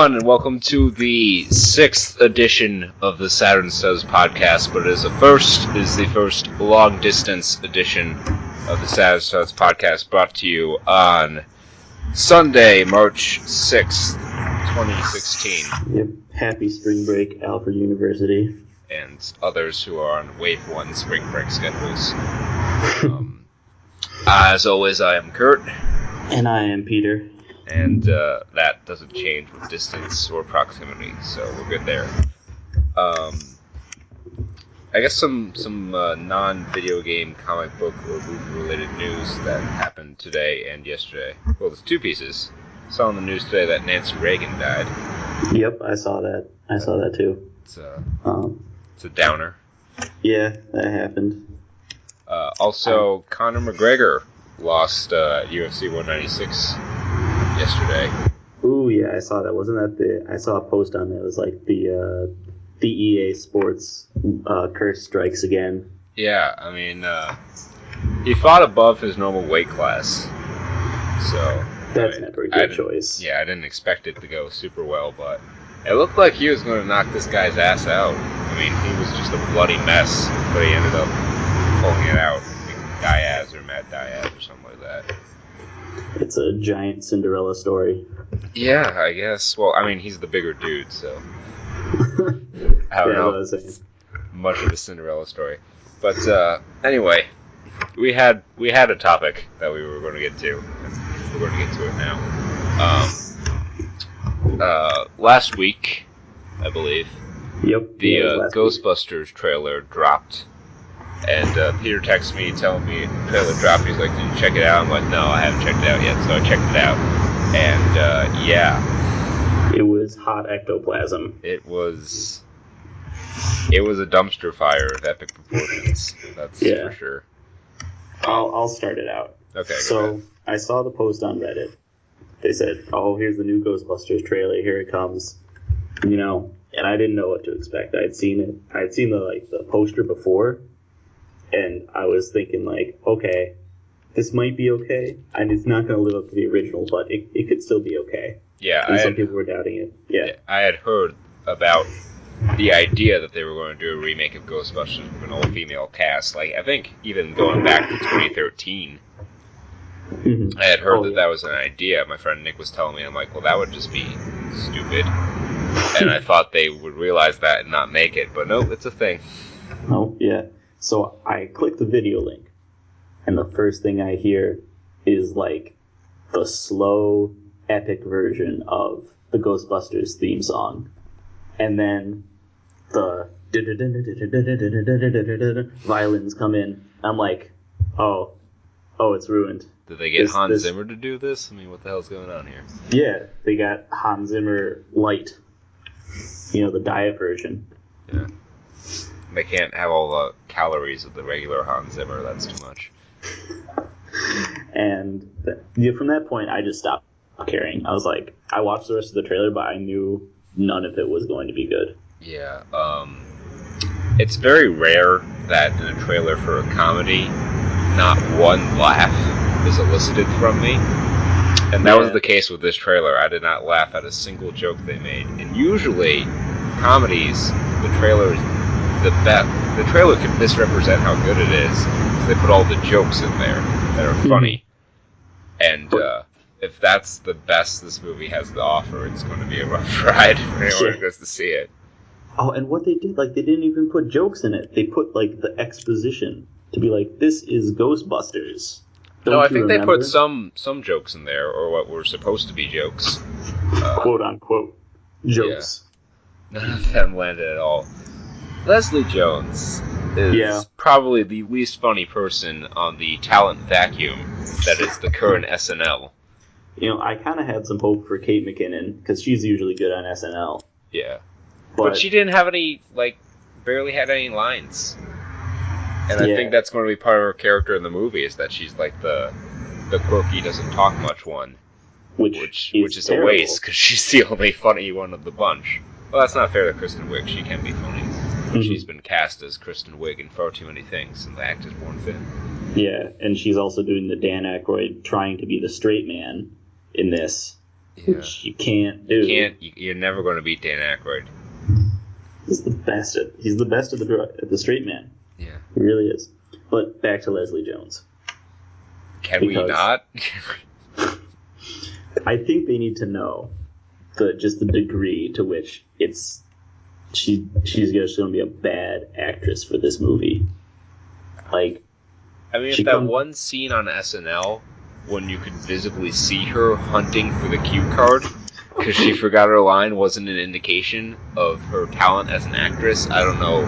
everyone, and welcome to the 6th edition of the Saturn Says podcast, but it is the first long-distance edition of the Saturn Says podcast, brought to you on Sunday, March 6th, 2016. Yep. Happy spring break, Alfred University. And others who are on Wave 1 spring break schedules. As always, I am Kurt. And I am Peter. And that doesn't change with distance or proximity, so we're good there. I guess some non-video game, comic book, or movie-related news that happened today and yesterday. Well, there's two pieces. I saw on the news today that Nancy Reagan died. Yep, I saw that. I saw that too. It's a downer. Yeah, that happened. Also, Conor McGregor lost UFC 196 yesterday. Ooh, yeah, I saw that. Wasn't that I saw a post on it. It was like the EA Sports curse strikes again. Yeah, I mean, he fought above his normal weight class, so that's never a good choice. Yeah, I didn't expect it to go super well, but it looked like he was going to knock this guy's ass out. I mean, he was just a bloody mess, but he ended up pulling it out. Diaz or Matt Diaz or something like that. It's a giant Cinderella story. Yeah, I guess. Well, I mean, he's the bigger dude, so I don't know. Much of a Cinderella story. But anyway, we had a topic that we were going to get to. We're going to get to it now. Last week, I believe. Yep. The Ghostbusters trailer dropped. And Peter texted me telling me the trailer dropped. He's like, "Did you check it out?" I'm like, "No, I haven't checked it out yet." So I checked it out. And yeah. It was hot ectoplasm. It was a dumpster fire of epic proportions. That's for sure. I'll start it out. Okay. So I saw the post on Reddit. They said, "Oh, here's the new Ghostbusters trailer. Here it comes." You know, and I didn't know what to expect. I'd seen it. I'd seen the poster before, and I was thinking like, okay, this might be okay, and it's not going to live up to the original, but it could still be okay. Yeah, and some people were doubting it. Yeah, I had heard about the idea that they were going to do a remake of Ghostbusters with an all-female cast. Like, I think even going back to 2013, I had heard that was an idea. My friend Nick was telling me, I'm like, well, that would just be stupid. And I thought they would realize that and not make it, but no, it's a thing. Oh, yeah. So I click the video link, and the first thing I hear is like the slow, epic version of the Ghostbusters theme song. And then the violins come in. I'm like, oh, it's ruined. Did they get Hans Zimmer to do this? I mean, what the hell's going on here? Yeah, they got Hans Zimmer Light. You know, the diet version. Yeah. They can't have all the calories of the regular Hans Zimmer. That's too much. And from that point, I just stopped caring. I was like, I watched the rest of the trailer, but I knew none of it was going to be good. Yeah. It's very rare that in a trailer for a comedy, not one laugh is elicited from me. And that was the case with this trailer. I did not laugh at a single joke they made. And usually, comedies, the trailer is the best. The trailer can misrepresent how good it is. So they put all the jokes in there that are funny. And if that's the best this movie has to offer, it's going to be a rough ride for anyone who goes to see it. Oh, and what they did, like, they didn't even put jokes in it. They put, like, the exposition to be like, this is Ghostbusters. No, I think they put some jokes in there, or what were supposed to be jokes. Quote-unquote jokes. Yeah. None of them landed at all. Leslie Jones is probably the least funny person on the talent vacuum that is the current SNL. You know, I kind of had some hope for Kate McKinnon, because she's usually good on SNL. Yeah. But she didn't have any, barely had any lines. And I think that's going to be part of her character in the movie, is that she's like the quirky, doesn't talk much one. Which is a waste, because she's the only funny one of the bunch. Well, that's not fair to Kristen Wiig. She can be funny. But she's been cast as Kristen Wiig in far too many things, and the act is born thin. Yeah, and she's also doing the Dan Aykroyd trying to be the straight man in this. which you can't do. You're never going to beat Dan Aykroyd. He's the best at the straight man. Yeah. He really is. But back to Leslie Jones. Can we not? I think they need to know the degree to which she's just going to be a bad actress for this movie. Like, I mean, if that one scene on SNL when you could visibly see her hunting for the cue card because she forgot her line wasn't an indication of her talent as an actress, I don't know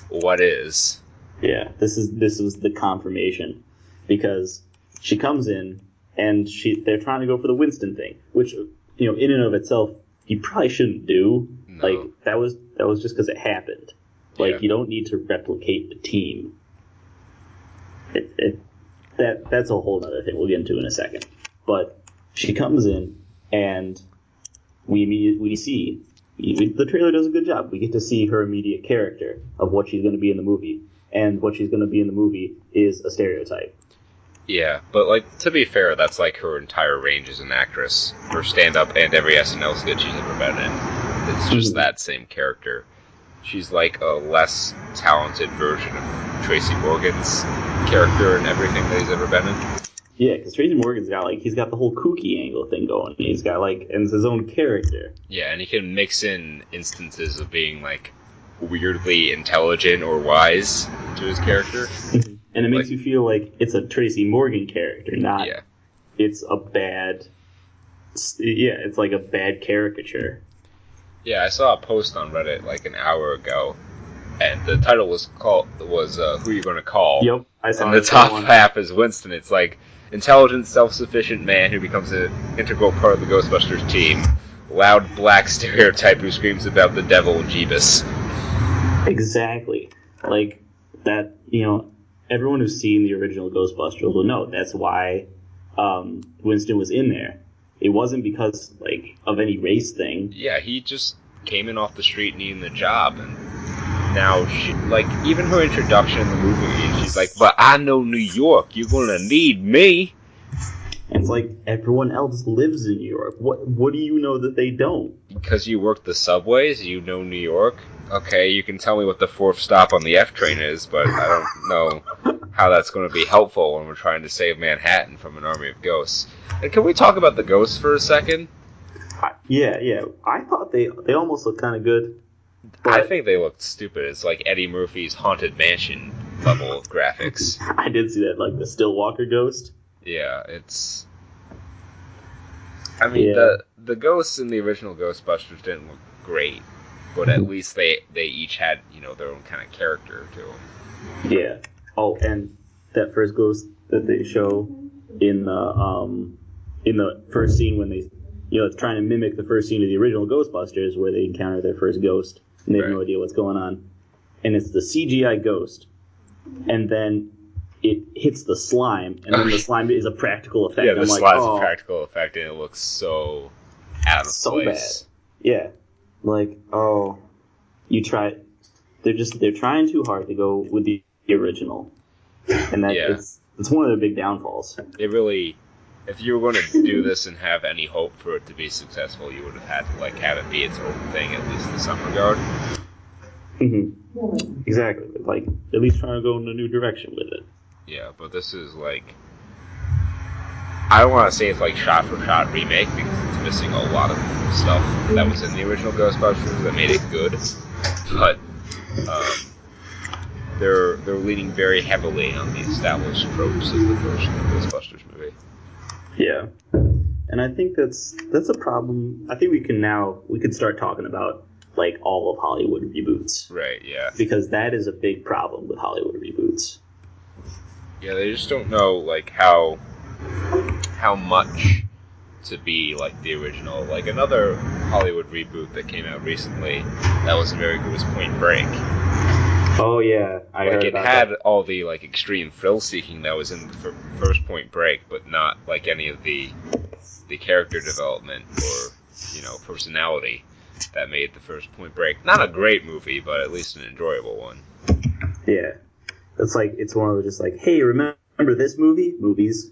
what is. Yeah, this was the confirmation, because she comes in and they're trying to go for the Winston thing, which, you know, in and of itself you probably shouldn't do. No. Like, that was just because it happened. Like, you don't need to replicate the team. That's a whole other thing we'll get into in a second. But she comes in, and we see the trailer does a good job. We get to see her immediate character of what she's going to be in the movie, and what she's going to be in the movie is a stereotype. Yeah, but, like, to be fair, that's like her entire range as an actress. Her stand-up and every SNL skit she's ever been in. It's just that same character. She's like a less talented version of Tracy Morgan's character and everything that he's ever been in. Yeah, because Tracy Morgan's he's got the whole kooky angle thing going. He's got, like, and it's his own character. Yeah, and he can mix in instances of being, like, weirdly intelligent or wise to his character. And it makes you feel like it's a Tracy Morgan character, not it's a bad... Yeah, it's like a bad caricature. Yeah, I saw a post on Reddit like an hour ago, and the title was Who You Gonna Call? Yep, I saw. And the top half is Winston. It's like, intelligent, self-sufficient man who becomes an integral part of the Ghostbusters team. Loud black stereotype who screams about the devil and Jeebus. Exactly. Like, that, you know, everyone who's seen the original Ghostbusters will know that's why Winston was in there. It wasn't because, like, of any race thing. Yeah, he just came in off the street needing the job, and now, even her introduction in the movie, she's like, but I know New York, you're gonna need me. And it's like, everyone else lives in New York. What do you know that they don't? Because you work the subways, you know New York? Okay, you can tell me what the fourth stop on the F train is, but I don't know how that's going to be helpful when we're trying to save Manhattan from an army of ghosts. And can we talk about the ghosts for a second? Yeah. I thought they almost looked kind of good. I think they looked stupid. It's like Eddie Murphy's Haunted Mansion level of graphics. I did see that, like the Stillwater ghost. Yeah, it's... I mean, the ghosts in the original Ghostbusters didn't look great, but at least they each had, you know, their own kind of character to them. Yeah. Oh, and that first ghost that they show in the first scene when they, you know, it's trying to mimic the first scene of the original Ghostbusters where they encounter their first ghost and they have no idea what's going on. And it's the CGI ghost. And then it hits the slime, and then the slime is a practical effect. Yeah, the slime's a practical effect, and it looks so out of place. Bad. Yeah. Like, you try... They're trying too hard to go with the original. And that it's one of their big downfalls. It really... If you were going to do this and have any hope for it to be successful, you would have had to, like, have it be its own thing, at least in some regard. Mm-hmm. Exactly. Like, at least trying to go in a new direction with it. Yeah, but this is, like... I don't want to say it's, like, shot-for-shot remake, because it's missing a lot of stuff that was in the original Ghostbusters that made it good. But, they're leaning very heavily on the established tropes of the first Ghostbusters movie. Yeah. And I think that's a problem. I think we can start talking about, like, all of Hollywood reboots. Right, yeah. Because that is a big problem with Hollywood reboots. Yeah, they just don't know, like, how much to be like the original. Like, another Hollywood reboot that came out recently that wasn't very good was Point Break. Oh yeah, I heard it about had that. all the, like, extreme thrill-seeking that was in the first Point Break, but not like any of the character development or, you know, personality that made the first Point Break. Not a great movie, but at least an enjoyable one. Yeah. It's like, it's one of those just like, hey, remember this movie? Movies.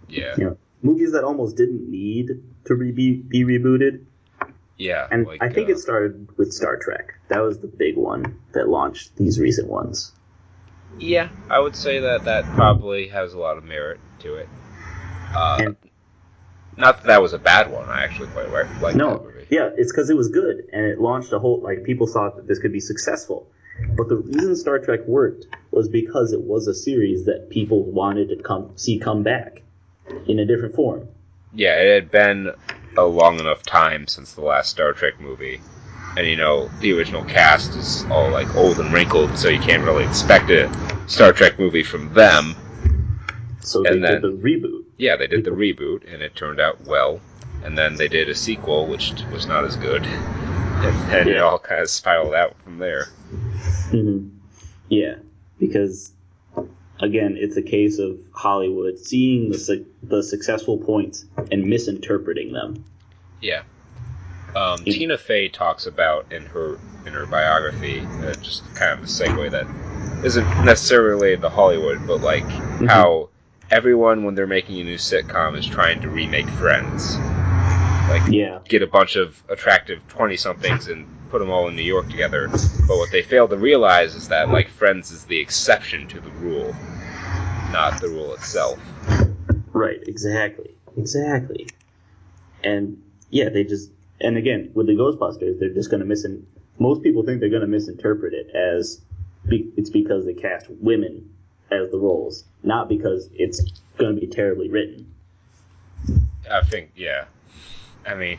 Yeah. You know, movies that almost didn't need to be rebooted. Yeah, And I think it started with Star Trek. That was the big one that launched these recent ones. Yeah, I would say that probably has a lot of merit to it. Not that was a bad one. I actually quite liked that movie. Yeah, it's because it was good, and it launched a whole, like, people thought that this could be successful. But the reason Star Trek worked was because it was a series that people wanted to come back in a different form. Yeah, it had been a long enough time since the last Star Trek movie. And, the original cast is all, like, old and wrinkled, so you can't really expect a Star Trek movie from them. So they did the reboot. Yeah, they did the reboot, and it turned out well. And then they did a sequel, which was not as good. And it all kind of spiraled out from there. Mm-hmm. Yeah, because, again, it's a case of Hollywood seeing the successful points and misinterpreting them. Yeah. Tina Fey talks about in her biography, just kind of a segue that isn't necessarily related to Hollywood, but like how everyone, when they're making a new sitcom, is trying to remake Friends. Like, get a bunch of attractive 20-somethings and put them all in New York together. But what they fail to realize is that, like, Friends is the exception to the rule, not the rule itself. Right, exactly. And, yeah, and again, with the Ghostbusters, they're just going to most people think they're going to misinterpret it as it's because they cast women as the roles, not because it's going to be terribly written. I think, yeah. I mean,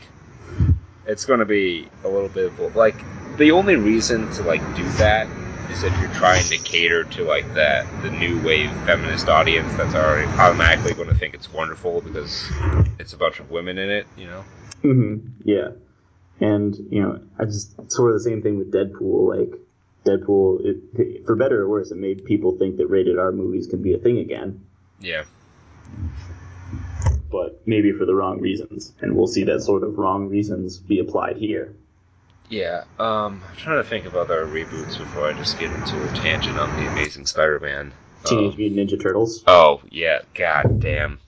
it's going to be a little bit of, like, the only reason to, like, do that is if you're trying to cater to, like, the new wave feminist audience that's already automatically going to think it's wonderful because it's a bunch of women in it, Mm-hmm. Yeah. And, it's sort of the same thing with Deadpool. Like, Deadpool, for better or worse, it made people think that rated R movies can be a thing again. Yeah. But maybe for the wrong reasons. And we'll see that sort of wrong reasons be applied here. Yeah. I'm trying to think of other reboots before I just get into a tangent on The Amazing Spider-Man. Teenage Mutant Ninja Turtles. Oh, yeah. God damn.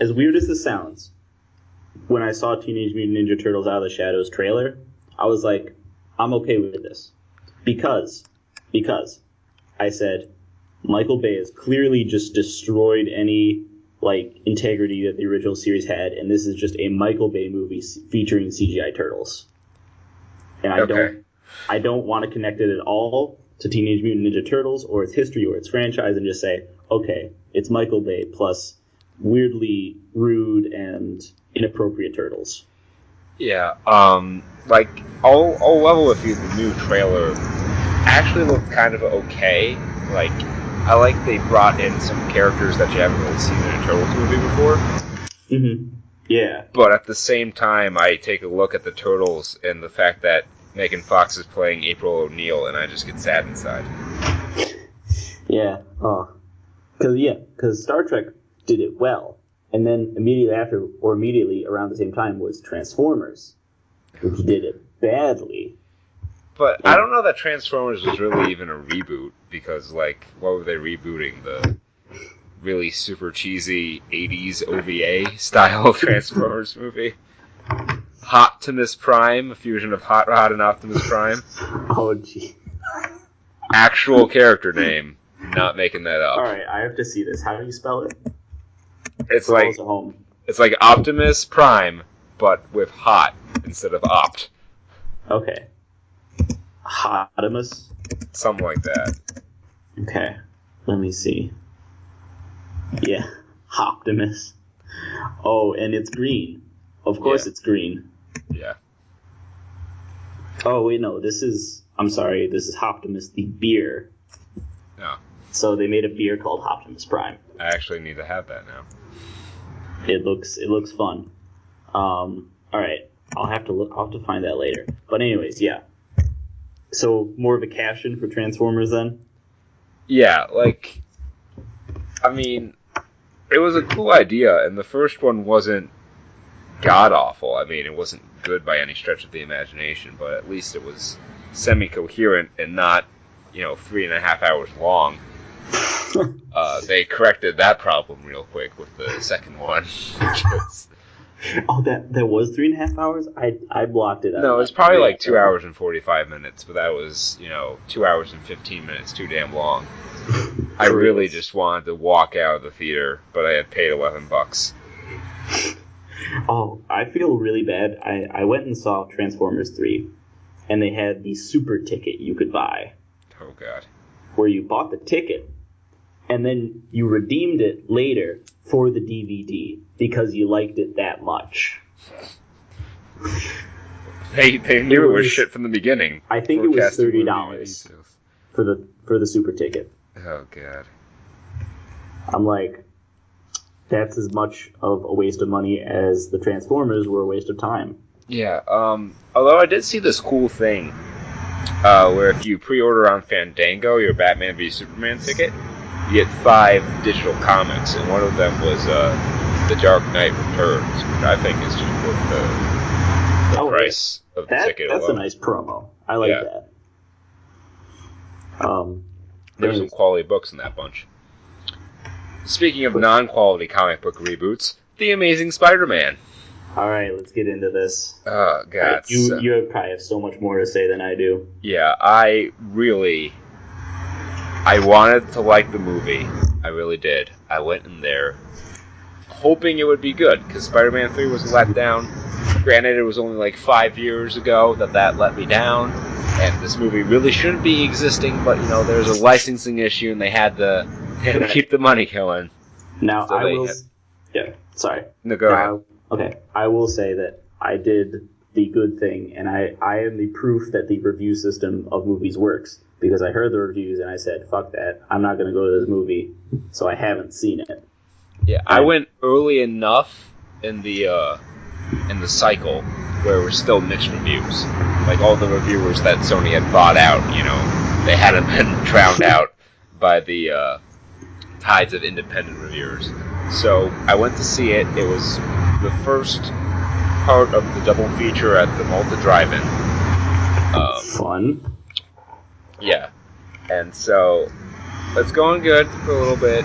As weird as this sounds, when I saw Teenage Mutant Ninja Turtles Out of the Shadows trailer, I was like, I'm okay with this. Because I said, Michael Bay has clearly just destroyed any, like, integrity that the original series had, and this is just a Michael Bay movie featuring CGI turtles. And I don't want to connect it at all to Teenage Mutant Ninja Turtles or its history or its franchise and just say, okay, it's Michael Bay plus weirdly rude and inappropriate turtles. Yeah, like, I'll level with you, the new trailer actually looked kind of okay. Like, I like they brought in some characters that you haven't really seen in a Turtles movie before. Mm-hmm. Yeah. But at the same time, I take a look at the Turtles and the fact that Megan Fox is playing April O'Neil, and I just get sad inside. Yeah. Oh. Because Star Trek did it well. And then immediately around the same time was Transformers, which did it badly. But I don't know that Transformers was really even a reboot, because, like, what were they rebooting? The really super cheesy 80s OVA style of Transformers movie? Optimus Prime, a fusion of Hot Rod and Optimus Prime. Oh, gee. Actual character name. Not making that up. Alright, I have to see this. How do you spell it? It's like Optimus Prime, but with hot instead of opt. Okay. Hotimus? Something like that. Okay. Let me see. Yeah. Optimus. Oh, and it's green. Of course it's green. Yeah. Oh, wait, no. This is Optimus, the beer. No. So they made a beer called Optimus Prime. I actually need to have that now. It looks fun. All right, I'll have to find that later. But anyways, yeah. So more of a cash-in for Transformers then? Yeah, like, I mean, it was a cool idea, and the first one wasn't god-awful. I mean, it wasn't good by any stretch of the imagination, but at least it was semi-coherent and not, 3.5 hours long. They corrected that problem real quick with the second one. Oh, that was 3.5 hours. I blocked it out. No, it's probably like 2 hours and 45 minutes, but that was 2 hours and 15 minutes too damn long. I really just wanted to walk out of the theater, but I had paid $11. Oh, I feel really bad. I went and saw Transformers 3, and they had the super ticket you could buy. Oh, God. Where you bought the ticket, and then you redeemed it later for the DVD because you liked it that much. They knew it was shit from the beginning. I think it was $30 for the super ticket. Oh, God. I'm like, that's as much of a waste of money as the Transformers were a waste of time. Yeah, although I did see this cool thing where if you pre-order on Fandango your Batman v Superman ticket, you get 5 digital comics, and one of them was The Dark Knight Returns, which I think is just worth the price of the ticket alone. That's a nice promo. I like that. There's some quality books in that bunch. Speaking of non-quality comic book reboots, The Amazing Spider-Man. All right, let's get into this. Oh, God. You probably have so much more to say than I do. Yeah, I wanted to like the movie. I really did. I went in there hoping it would be good, because Spider-Man 3 was a letdown. Granted, it was only like 5 years ago that let me down, and this movie really shouldn't be existing, but, there's a licensing issue, and they had to keep the money going. Now, so sorry. No, go ahead. Okay, I will say that I did the good thing, and I am the proof that the review system of movies works, because I heard the reviews and I said, fuck that, I'm not going to go to this movie, so I haven't seen it. Yeah, I went early enough in the cycle where it was still mixed reviews. Like all the reviewers that Sony had bought out, they hadn't been drowned out by the tides of independent reviewers. So I went to see it. It was the first part of the double feature at the Malta Drive-In. Fun. Yeah. And so it's going good for a little bit.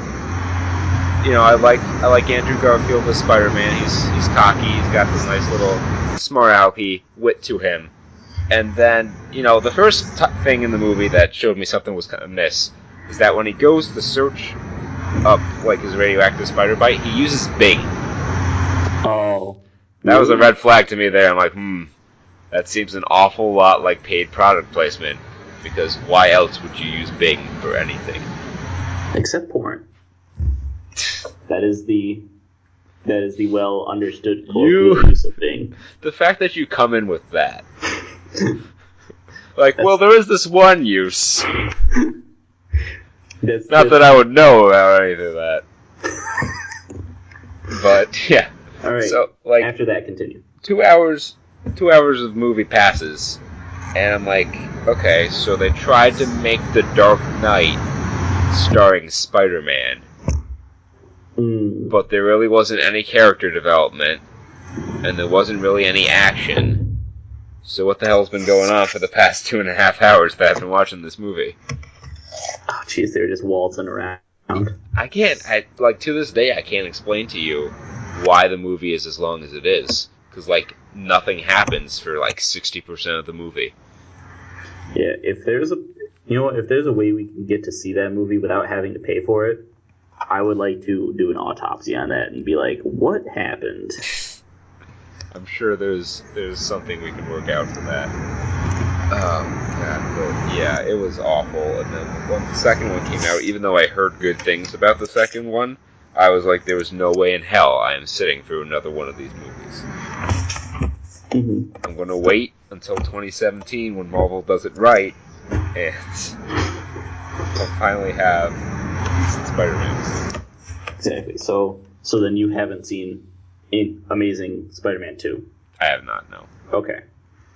I like Andrew Garfield as Spider-Man. He's cocky. He's got this nice little smart alecky wit to him. And then, the first thing in the movie that showed me something was kind of amiss is that when he goes to search up like his radioactive spider bite, he uses Bing. Oh. That was a red flag to me there. I'm like, that seems an awful lot like paid product placement, because why else would you use Bing for anything? Except porn. That is the well understood use of Bing. The fact that you come in with that. There is this one use. Not that I would know about anything of that. But, yeah. Alright, so, after that, continue. 2 hours of movie passes, and I'm like, okay, so they tried to make The Dark Knight starring Spider-Man. But there really wasn't any character development, and there wasn't really any action. So what the hell's been going on for the past 2.5 hours that I've been watching this movie? Oh, jeez, they were just waltzing around. To this day, I can't explain to you why the movie is as long as it is. Because, nothing happens for, 60% of the movie. Yeah, if there's a way we can get to see that movie without having to pay for it, I would like to do an autopsy on that and be like, what happened? I'm sure there's something we can work out for that. God, but yeah, it was awful. And then when the second one came out, even though I heard good things about the second one, I was like, there was no way in hell I am sitting through another one of these movies. Mm-hmm. I'm going to wait until 2017 when Marvel does it right, and I'll finally have Spider-Man. Exactly. So then you haven't seen Amazing Spider-Man 2? I have not, no. Okay.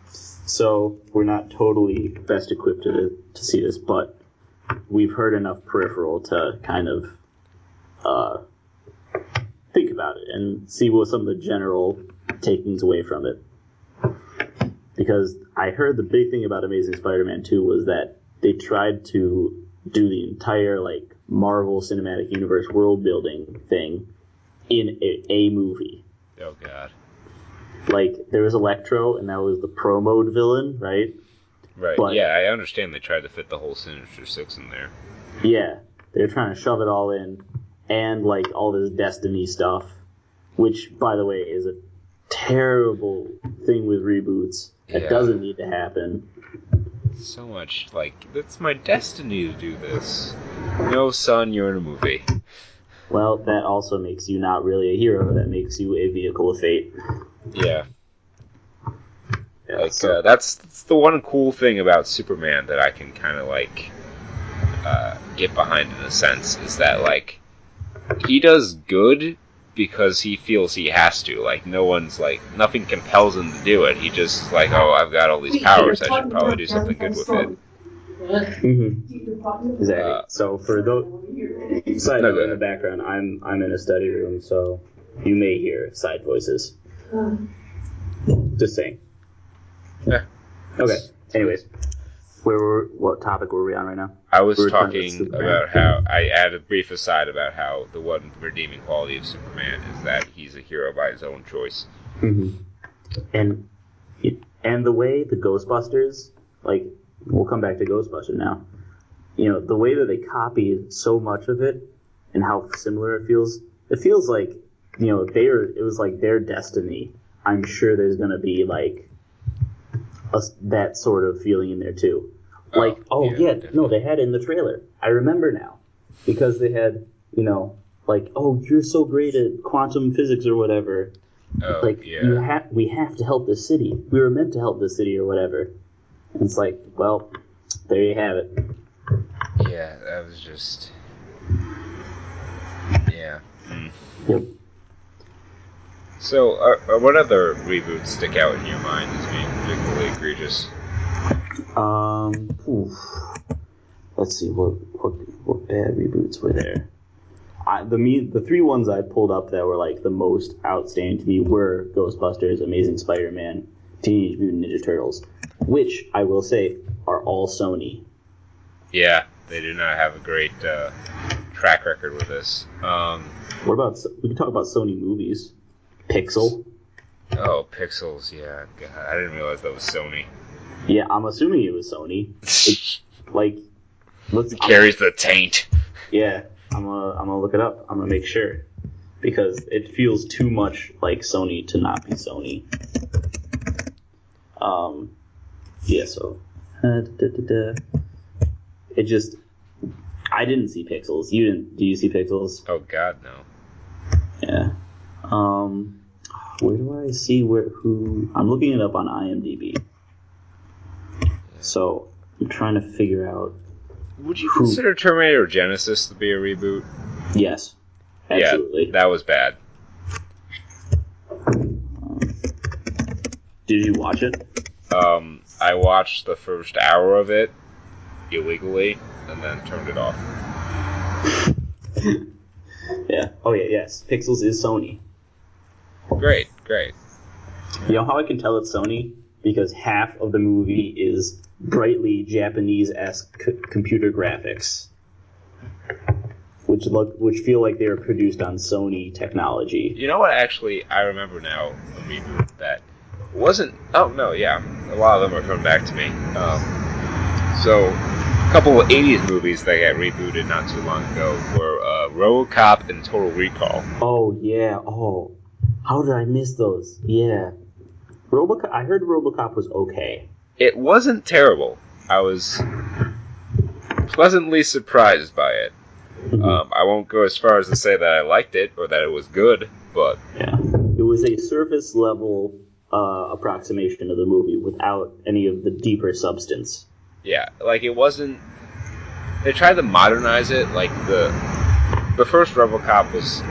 So we're not totally best equipped to see this, but we've heard enough peripheral to kind of think about it and see what some of the general takings away from it. Because I heard the big thing about Amazing Spider-Man 2 was that they tried to do the entire Marvel Cinematic Universe world building thing in a movie. Oh god. Like, there was Electro, and that was the pro mode villain, right? Right. But, yeah, I understand they tried to fit the whole Sinister Six in there. Yeah, they're trying to shove it all in, and like all this Destiny stuff, which, by the way, is a terrible thing with reboots. That doesn't need to happen. So much, like, it's my destiny to do this. No, son, you're in a movie. Well, that also makes you not really a hero. That makes you a vehicle of fate. Yeah. Like, that's the one cool thing about Superman that I can kind of, like, get behind in a sense, is that, like, he does good because he feels he has to. Like, nothing compels him to do it. He just, like, oh, I've got all these powers, I should probably do something good with it. Mm-hmm. Exactly. So for those side note, in the background, I'm in a study room, so you may hear side voices. Just saying. Yeah. Okay. Anyways, what topic were we on right now? I was talking about how I add a brief aside about how the one redeeming quality of Superman is that he's a hero by his own choice. Mm-hmm. And the way the Ghostbusters, like, we'll come back to Ghostbusters now. You know, the way that they copied so much of it and how similar it feels like, you know, it was like their destiny. I'm sure there's going to be, like, that sort of feeling in there, too. Like, they had it in the trailer. I remember now. Because they had, you know, like, oh, you're so great at quantum physics or whatever. We have to help this city. We were meant to help this city or whatever. And it's like, well, there you have it. Yeah, that was just... Yeah. Mm. Yep. So, what other reboots stick out in your mind as being particularly egregious? Let's see, what bad reboots were there? The three ones I pulled up that were like the most outstanding to me were Ghostbusters, Amazing Spider-Man, Teenage Mutant Ninja Turtles, which I will say are all Sony. Yeah, they do not have a great track record with this. We can talk about Sony movies. Pixel. Oh, Pixels, yeah. God, I didn't realize that was Sony. Yeah, I'm assuming it was Sony. It carries the taint. Yeah, I'm gonna look it up. I'm gonna make sure, because it feels too much like Sony to not be Sony. Yeah. So, it just, I didn't see Pixels. You didn't? Do you see Pixels? Oh God, no. Yeah. Where do I see who? I'm looking it up on IMDb. So I'm trying to figure out. Would you consider Terminator Genesis to be a reboot? Yes, absolutely. Yeah, that was bad. Did you watch it? I watched the first hour of it illegally and then turned it off. Yeah. Oh yeah. Yes. Pixels is Sony. Great. You know how I can tell it's Sony? Because half of the movie is brightly Japanese-esque computer graphics, which feel like they were produced on Sony technology. You know what? Actually, I remember now a reboot that wasn't. Oh no, yeah, a lot of them are coming back to me. So, a couple of '80s movies that got rebooted not too long ago were RoboCop and Total Recall. Oh yeah. Oh, how did I miss those? Yeah. RoboCop. I heard RoboCop was okay. It wasn't terrible. I was pleasantly surprised by it. Mm-hmm. I won't go as far as to say that I liked it or that it was good, but yeah, it was a surface level approximation of the movie without any of the deeper substance. Yeah, like it wasn't. They tried to modernize it. Like the first RoboCop was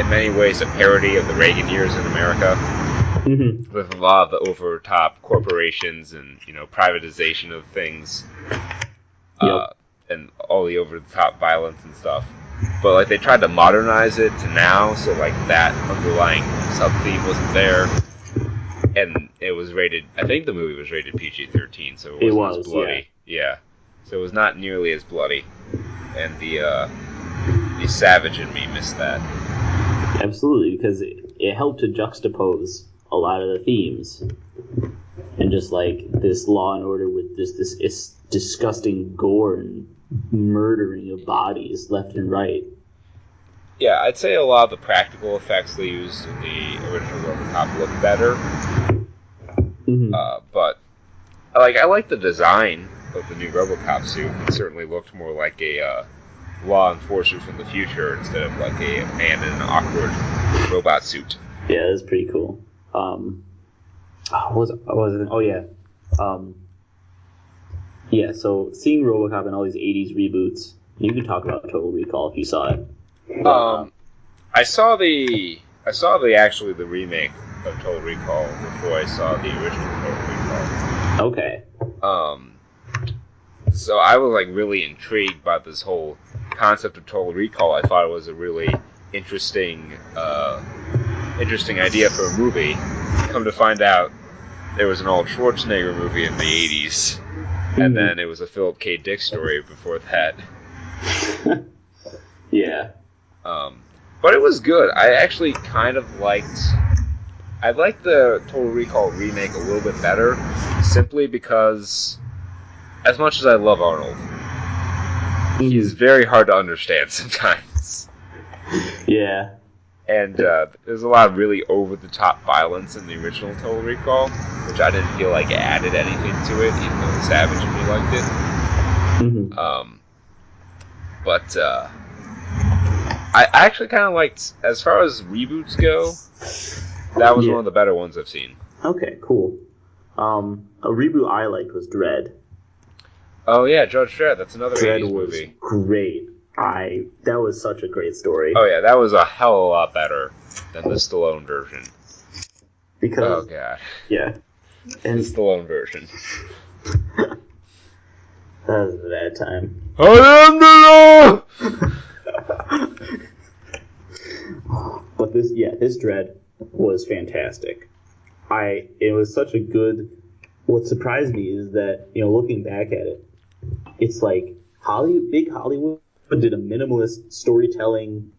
in many ways a parody of the Reagan years in America. Mm-hmm. With a lot of the over-top corporations and, you know, privatization of things, and all the over-the-top violence and stuff. But like they tried to modernize it to now, so like that underlying sub-theme wasn't there, and it was rated. I think the movie was rated PG-13, so it wasn't as bloody. Yeah, so it was not nearly as bloody, and the savage in me missed that. Absolutely, because it helped to juxtapose a lot of the themes. And just like this Law and Order with just this disgusting gore and murdering of bodies left and right. Yeah, I'd say a lot of the practical effects they used in the original RoboCop look better. Mm-hmm. But I like the design of the new RoboCop suit. It certainly looked more like a law enforcer from the future instead of like a man in an awkward robot suit. Yeah, that's pretty cool. Yeah, so seeing RoboCop and all these 80s reboots, you can talk about Total Recall if you saw it. I saw the remake of Total Recall before I saw the original Total Recall. Okay. So I was like really intrigued by this whole concept of Total Recall. I thought it was a really interesting idea for a movie. Come to find out, there was an old Schwarzenegger movie in the 80s, and then it was a Philip K. Dick story before that. Yeah. But it was good. I actually kind of I liked the Total Recall remake a little bit better, simply because, as much as I love Arnold, he's very hard to understand sometimes. Yeah. And there's a lot of really over-the-top violence in the original Total Recall, which I didn't feel like added anything to it, even though the Savage in me liked it. But I actually kind of liked, as far as reboots go, that was one of the better ones I've seen. Okay, cool. A reboot I liked was Dredd. Oh yeah, Judge Dredd. That's another Dredd 80s was movie. Great. That was such a great story. Oh yeah, that was a hell of a lot better than the Stallone version. Because, oh god. Yeah. And the Stallone version. That was a bad time. I am the law! But this Dredd was fantastic. It was such a good. What surprised me is that, looking back at it, it's like big Hollywood did a minimalist storytelling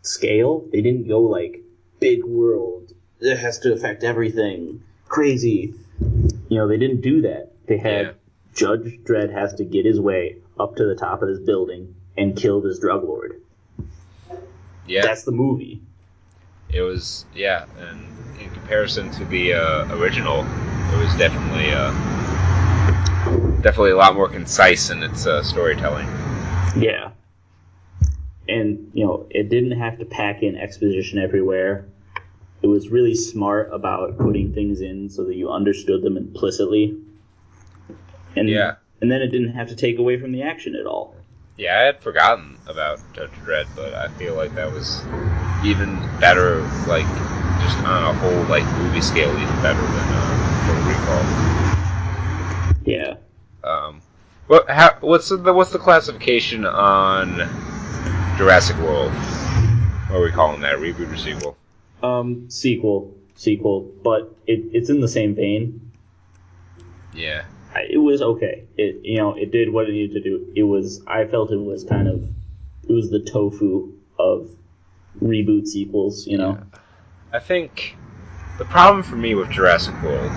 scale. They didn't go like big world. It has to affect everything. Crazy. They didn't do that. They had Judge Dredd has to get his way up to the top of this building and kill this drug lord. Yeah. That's the movie. It was, and in comparison to the original, it was definitely a lot more concise in its storytelling. Yeah. And, it didn't have to pack in exposition everywhere. It was really smart about putting things in so that you understood them implicitly. And then it didn't have to take away from the action at all. Yeah, I had forgotten about Judge Dredd, but I feel like that was even better, like, just on a whole, like, movie scale, even better than Total Recall. Yeah. What's the classification on Jurassic World? What are we calling that? Reboot or sequel? Sequel, but it's in the same vein. Yeah. It was okay. It did what it needed to do. I felt it was the tofu of reboot sequels, Yeah. I think the problem for me with Jurassic World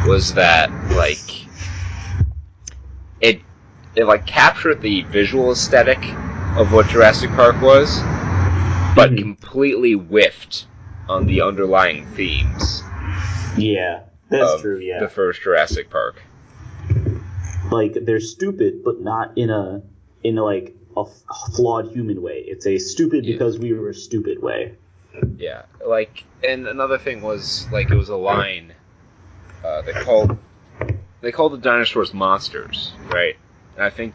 was that, like, it captured the visual aesthetic of what Jurassic Park was, but completely whiffed on the underlying themes. Yeah, that's true, yeah. The first Jurassic Park. Like, they're stupid, but not in a flawed human way. It's a stupid because we were a stupid way. Yeah, and another thing was, it was a line. They called the dinosaurs monsters, right? And I think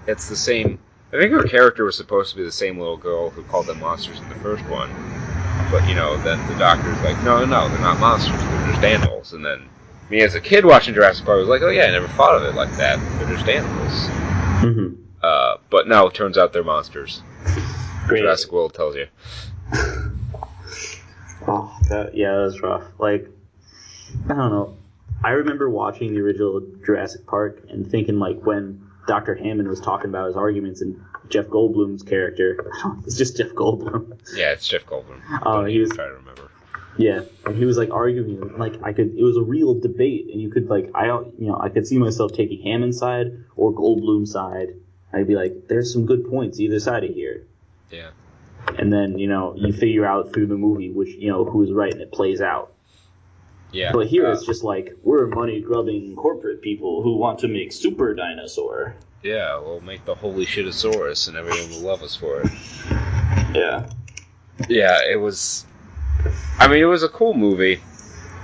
it's the same. I think her character was supposed to be the same little girl who called them monsters in the first one. But, then the doctor's like, no, they're not monsters, they're just animals. And then me as a kid watching Jurassic Park was like, oh yeah, I never thought of it like that. They're just animals. But no, it turns out they're monsters. Great. Jurassic World tells you. That was rough. I don't know. I remember watching the original Jurassic Park and thinking, when Dr. Hammond was talking about his arguments, and Jeff Goldblum's character, it's just Jeff Goldblum. Yeah, it's Jeff Goldblum. He was trying to remember. Yeah, and he was like arguing, like it was a real debate, and you could like I could see myself taking Hammond's side or Goldblum's side. I'd be like, there's some good points either side of here. Yeah. And then you figure out through the movie which who's right, and it plays out. Yeah. But here it's just like, we're money grubbing corporate people who want to make super dinosaur. Yeah, we'll make the holy shitosaurus, and everyone will love us for it. Yeah. Yeah, it was. I mean, it was a cool movie,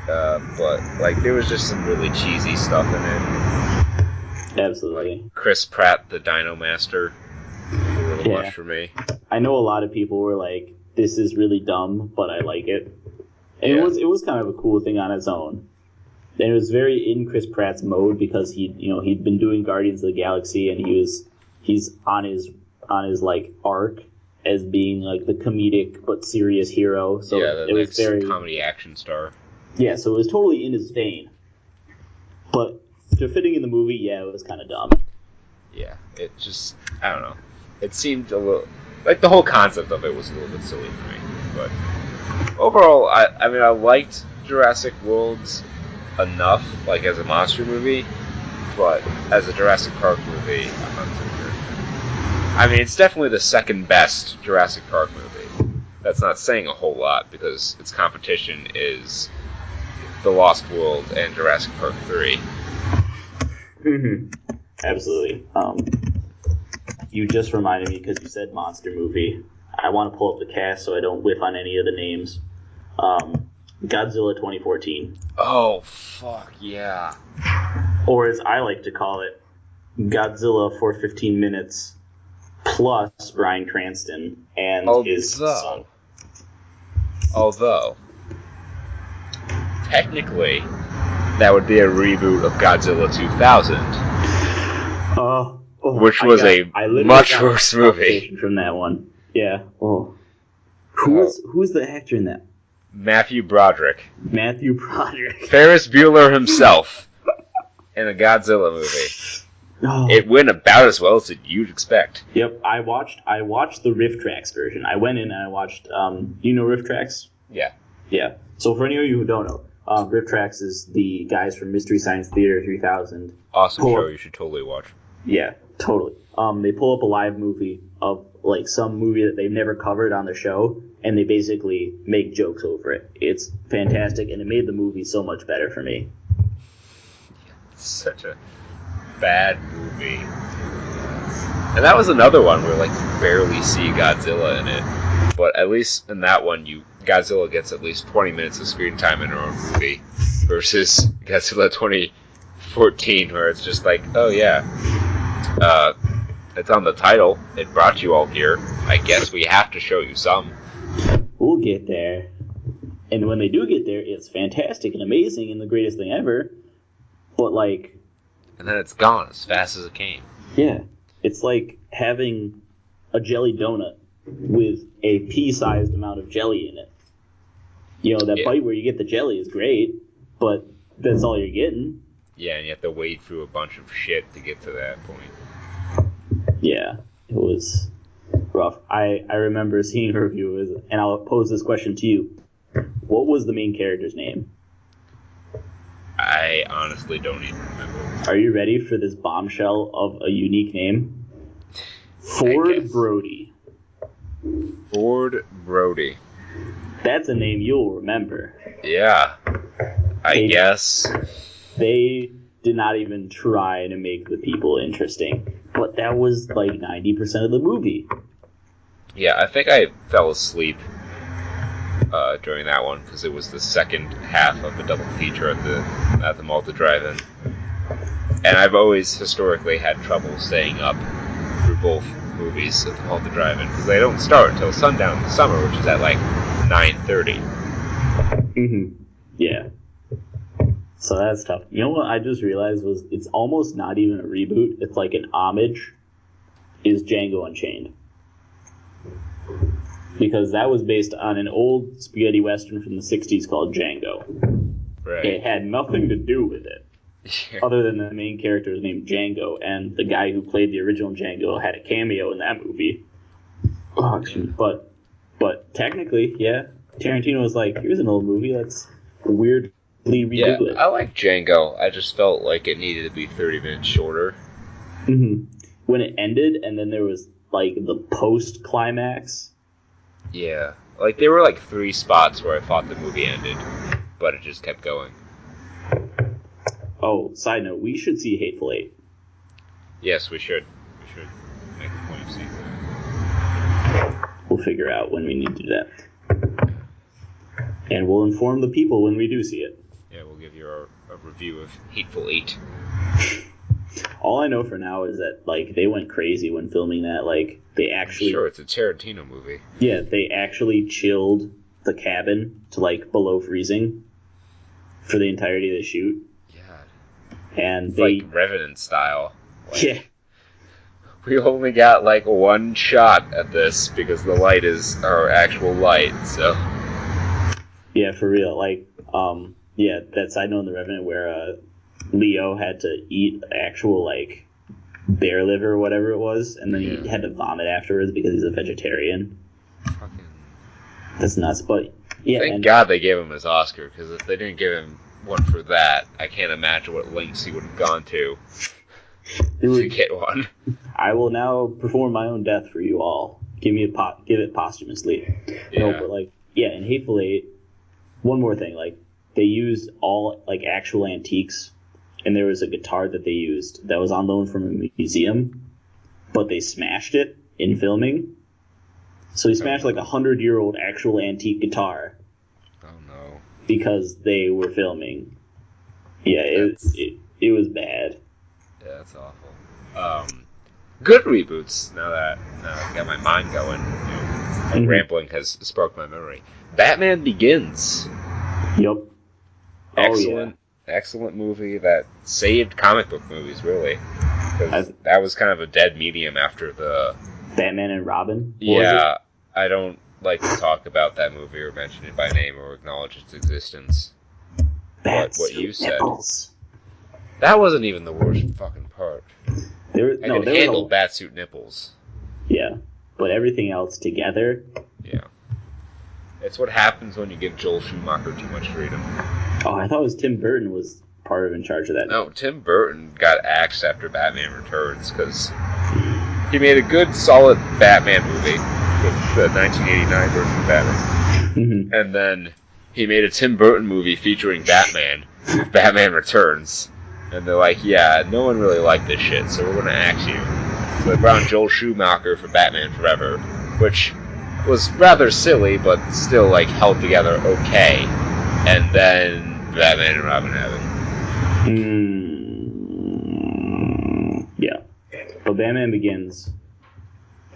but like there was just some really cheesy stuff in it. Absolutely. Like Chris Pratt, the Dino Master, was a little much for me. I know a lot of people were like, "This is really dumb," but I like it. And it was kind of a cool thing on its own. And it was very in Chris Pratt's mode because he'd been doing Guardians of the Galaxy, and he's on his like arc as being like the comedic but serious hero. So yeah, it was very comedy action star. Yeah, so it was totally in his vein. But to fitting in the movie, yeah, it was kind of dumb. Yeah, it just, I don't know. It seemed a little, like the whole concept of it was a little bit silly for me. But overall, I mean, I liked Jurassic Worlds enough, like as a monster movie, but as a Jurassic Park movie, I'm not so sure. I mean, it's definitely the second best Jurassic Park movie. That's not saying a whole lot because its competition is The Lost World and Jurassic Park 3. Mm-hmm. Absolutely. You just reminded me because you said monster movie. I want to pull up the cast so I don't whiff on any of the names. Godzilla 2014. Oh, fuck, yeah. Or as I like to call it, Godzilla for 15 minutes plus Bryan Cranston and his son. Although, technically, that would be a reboot of Godzilla 2000. Which was a much worse movie. From that one. Yeah. Oh. Who's the actor in that? Matthew Broderick. Matthew Broderick. Ferris Bueller himself in a Godzilla movie. Oh. It went about as well as you'd expect. Yep, I watched the Riff Tracks version. I went in and I watched. You know Riff Tracks? Yeah. Yeah. So for any of you who don't know, Riff Tracks is the guys from Mystery Science Theater 3000. Awesome show. You should totally watch. Yeah, totally. They pull up a live movie of like some movie that they've never covered on the show, and they basically make jokes over it. It's fantastic, and it made the movie so much better for me. It's such a bad movie. And that was another one where like you barely see Godzilla in it. But at least in that one Godzilla gets at least 20 minutes of screen time in her own movie versus Godzilla 2014 where it's just like, oh yeah. It's on the title. It brought you all here. I guess we have to show you some. We'll get there. And when they do get there, it's fantastic and amazing and the greatest thing ever. But like... And then it's gone as fast as it came. Yeah. It's like having a jelly donut with a pea-sized amount of jelly in it. That bite where you get the jelly is great, but that's all you're getting. Yeah, and you have to wade through a bunch of shit to get to that point. Yeah, it was rough. I remember seeing a review, and I'll pose this question to you. What was the main character's name? I honestly don't even remember. Are you ready for this bombshell of a unique name? Ford Brody. Ford Brody. That's a name you'll remember. Yeah, I guess. They did not even try to make the people interesting. But that was like 90% of the movie. Yeah, I think I fell asleep during that one because it was the second half of the double feature at the Malta Drive-In. And I've always historically had trouble staying up through both movies at the Malta Drive-In because they don't start until sundown in the summer, which is at like 9:30. Mm-hmm. Yeah. So that's tough. You know what I just realized was it's almost not even a reboot. It's like an homage. Is Django Unchained. Because that was based on an old spaghetti western from the 60s called Django. Right. It had nothing to do with it. Yeah. other than the main character is named Django, and the guy who played the original Django had a cameo in that movie. Oh, excuse me. But technically, yeah, Tarantino was like, here's an old movie, let's weirdly Yeah, redo it. I like Django. I just felt like it needed to be 30 minutes shorter. Mm-hmm. When it ended, and then there was like the post climax. Yeah. Like, there were like 3 spots where I thought the movie ended, but it just kept going. Oh, side note, we should see Hateful Eight. Yes, we should. We should make a point of seeing that. We'll figure out when we need to do that. And we'll inform the people when we do see it. Yeah, we'll give you a review of Hateful Eight. All I know for now is that, like, they went crazy when filming that. Like, they actually... Sure, it's a Tarantino movie. Yeah, they actually chilled the cabin to, like, below freezing for the entirety of the shoot. Yeah. And It's they... like Revenant style. Like, yeah. we only got like 1 shot at this because the light is our actual light, so... Yeah, for real. Like, yeah, that side note in The Revenant where Leo had to eat actual, like, bear liver or whatever it was, and then he had to vomit afterwards because he's a vegetarian. Fucking... That's nuts, but yeah. Thank God they gave him his Oscar, because if they didn't give him one for that, I can't imagine what lengths he would have gone to get one. I will now perform my own death for you all. Give it posthumously. Yeah. No, but like, yeah, in Hateful Eight, one more thing, like, they used all, like, actual antiques, and there was a guitar that they used that was on loan from a museum, but they smashed it in filming. So he smashed, like, 100-year-old actual antique guitar. Oh, no. Because they were filming. Yeah, it was bad. Yeah, that's awful. Good reboots, now that I've got my mind going. Like rambling has sparked my memory. Batman Begins. Yep. Excellent movie that saved comic book movies, really. Because that was kind of a dead medium after the... Batman and Robin? Yeah, I don't like to talk about that movie or mention it by name or acknowledge its existence. But what you said... That wasn't even the worst fucking part. I could handle Batsuit nipples. Yeah, but everything else together... Yeah. It's what happens when you give Joel Schumacher too much freedom. Oh, I thought it was Tim Burton was in charge of that. No, Tim Burton got axed after Batman Returns because he made a good, solid Batman movie with the 1989 version of Batman. Mm-hmm. And then he made a Tim Burton movie featuring Batman, Batman Returns. And they're like, yeah, no one really liked this shit, so we're going to axe you. So they brought in Joel Schumacher for Batman Forever, which was rather silly, but still, like, held together okay. And then Batman and Robin happened. Yeah. But Batman Begins,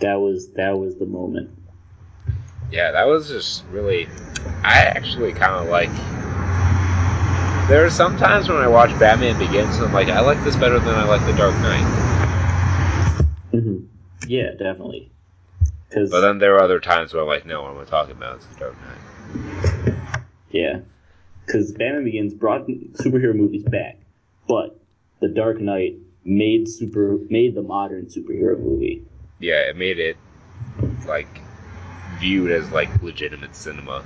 that was the moment. Yeah, that was just really... I actually kind of like... There are some times when I watch Batman Begins and I'm like, I like this better than I like The Dark Knight. Mm-hmm. Yeah, definitely. But then there are other times where I'm like, no, what am I talking about? It's The Dark Knight. Yeah. Because Batman Begins brought superhero movies back, but The Dark Knight made the modern superhero movie. Yeah, it made it, like, viewed as, like, legitimate cinema.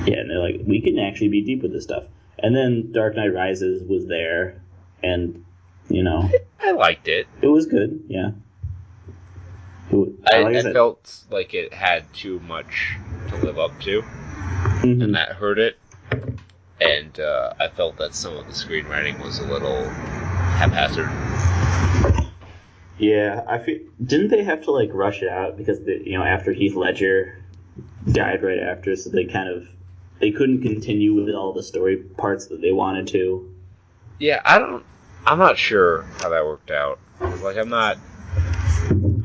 Yeah, and they're like, we can actually be deep with this stuff. And then Dark Knight Rises was there, and, you know... I liked it. It was good, yeah. I felt like it had too much to live up to, and that hurt it. And I felt that some of the screenwriting was a little haphazard. Yeah, didn't they have to, like, rush it out because after Heath Ledger died right after, so they couldn't continue with all the story parts that they wanted to. Yeah, I'm not sure how that worked out. Like,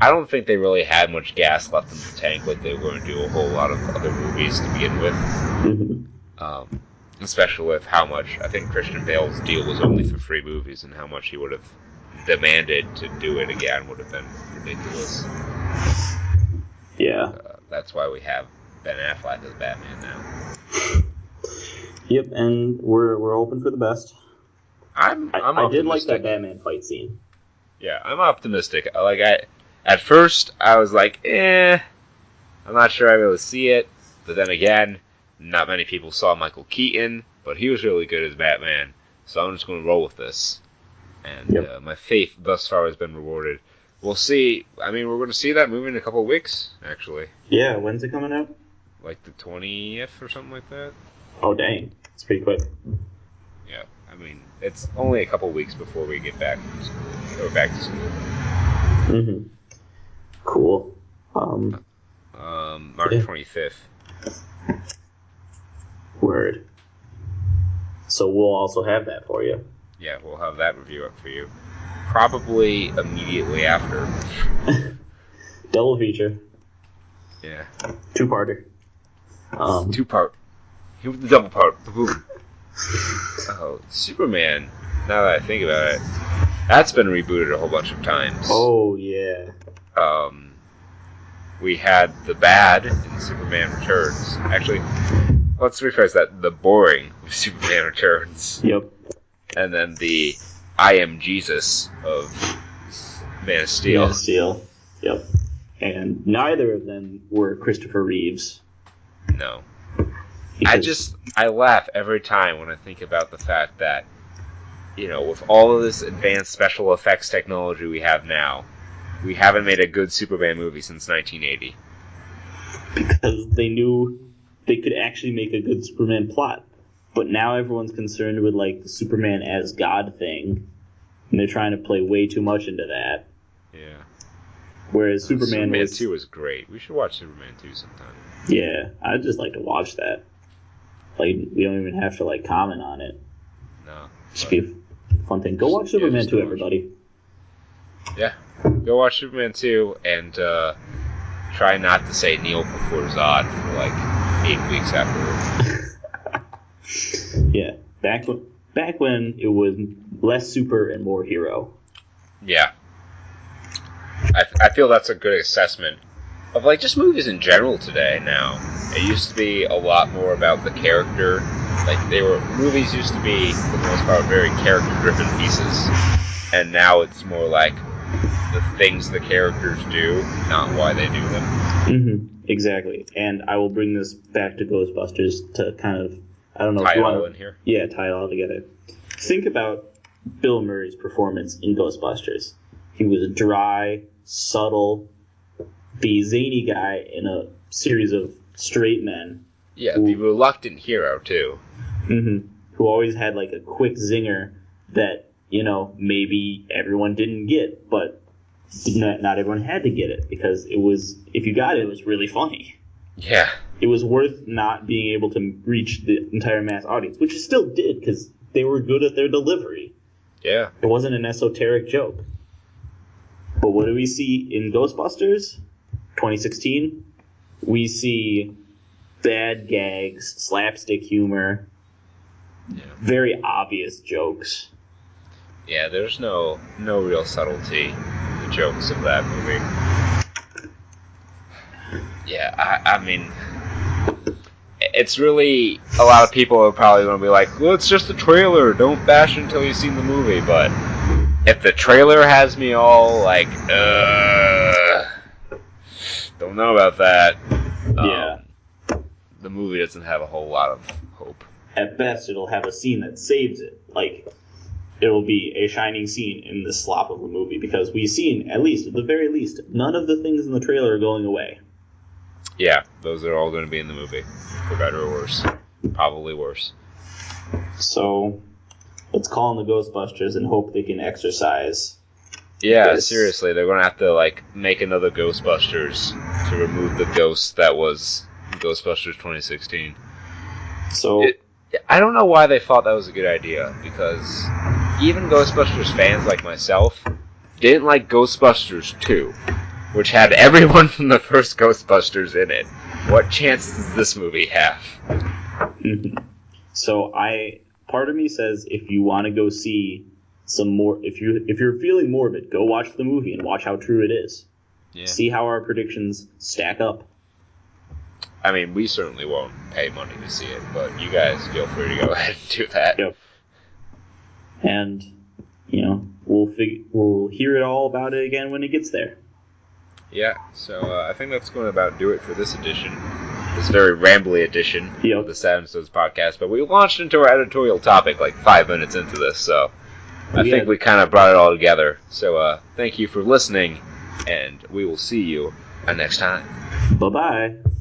I don't think they really had much gas left in the tank. Like, they were going to do a whole lot of other movies to begin with. Mm-hmm. Especially with how much, I think Christian Bale's deal was only for 3 movies, and how much he would have demanded to do it again would have been ridiculous. Yeah. That's why we have Ben Affleck as Batman now. Yep, and we're hoping for the best. I'm I did like that optimistic. Batman fight scene. Yeah, I'm optimistic. At first I was like, I'm not sure I really see it. But then again, not many people saw Michael Keaton, but he was really good as Batman. So I'm just going to roll with this. And my faith thus far has been rewarded. We'll see. I mean, we're going to see that movie in a couple of weeks, actually. Yeah, when's it coming out? Like the 20th or something like that. Oh, dang. It's pretty quick. Yeah, I mean, it's only a couple of weeks before we get back. Go back to school. Mm-hmm. Cool. March 25th. Word. So we'll also have that for you. Yeah, we'll have that review up for you. Probably immediately after. Double feature. Yeah. Two-parter. Two-part. Here with the double part. Boom. Oh, Superman. Now that I think about it, that's been rebooted a whole bunch of times. Oh, yeah. We had the bad in Superman Returns. Actually, let's rephrase that. The boring of Superman Returns. Yep. And then the I Am Jesus of Man of Steel. Man of Steel. Yep. And neither of them were Christopher Reeves. No. I laugh every time when I think about the fact that, with all of this advanced special effects technology we have now, we haven't made a good Superman movie since 1980. Because they knew they could actually make a good Superman plot. But now everyone's concerned with, like, the Superman as God thing. And they're trying to play way too much into that. Yeah. Whereas Superman 2 was great. We should watch Superman 2 sometime. Yeah, I'd just like to watch that. Like, we don't even have to, like, comment on it. No. Just be a fun thing. Go watch Superman 2, everybody. Yeah. Go watch Superman 2 and try not to say Neil before Zod for like 8 weeks afterwards. Yeah. Back when it was less super and more hero. Yeah. I feel that's a good assessment of like just movies in general today now. It used to be a lot more about the character. Like movies used to be for the most part very character driven pieces. And now it's more like the things the characters do, not why they do them. Mm-hmm. Exactly. And I will bring this back to Ghostbusters to kind of, I don't know tie if you it all want in here. Yeah, tie it all together. Think about Bill Murray's performance in Ghostbusters. He was dry, subtle, the zany guy in a series of straight men. Yeah, the reluctant hero, too. Mm-hmm. Who always had like a quick zinger that, maybe everyone didn't get, but not everyone had to get it, because if you got it, it was really funny. Yeah. It was worth not being able to reach the entire mass audience, which it still did, because they were good at their delivery. Yeah. It wasn't an esoteric joke. But what do we see in Ghostbusters 2016? We see bad gags, slapstick humor, very obvious jokes. Yeah, there's no real subtlety in the jokes of that movie. Yeah, I mean, it's really, a lot of people are probably going to be like, well, it's just a trailer, don't bash it until you've seen the movie, but if the trailer has me all like, don't know about that. Yeah. The movie doesn't have a whole lot of hope. At best, it'll have a scene that saves it. Like, it'll be a shining scene in the slop of a movie, because we've seen, at the very least, none of the things in the trailer are going away. Yeah, those are all going to be in the movie, for better or worse. Probably worse. So, let's call in the Ghostbusters and hope they can exercise. Yeah, seriously, they're going to have to, make another Ghostbusters to remove the ghost that was Ghostbusters 2016. So, I don't know why they thought that was a good idea, because even Ghostbusters fans like myself didn't like Ghostbusters 2, which had everyone from the first Ghostbusters in it. What chance does this movie have? So part of me says, if you want to go see some more, if you're feeling morbid, go watch the movie and watch how true it is. Yeah. See how our predictions stack up. I mean, we certainly won't pay money to see it, but you guys feel free to go ahead and do that. Yep. and we'll hear it all about it again when it gets there. Yeah, so I think that's going to about do it for this edition. This very rambly edition of the Saturn Episodes podcast. But we launched into our editorial topic like 5 minutes into this, so I think we kind of brought it all together. So thank you for listening, and we will see you next time. Bye-bye.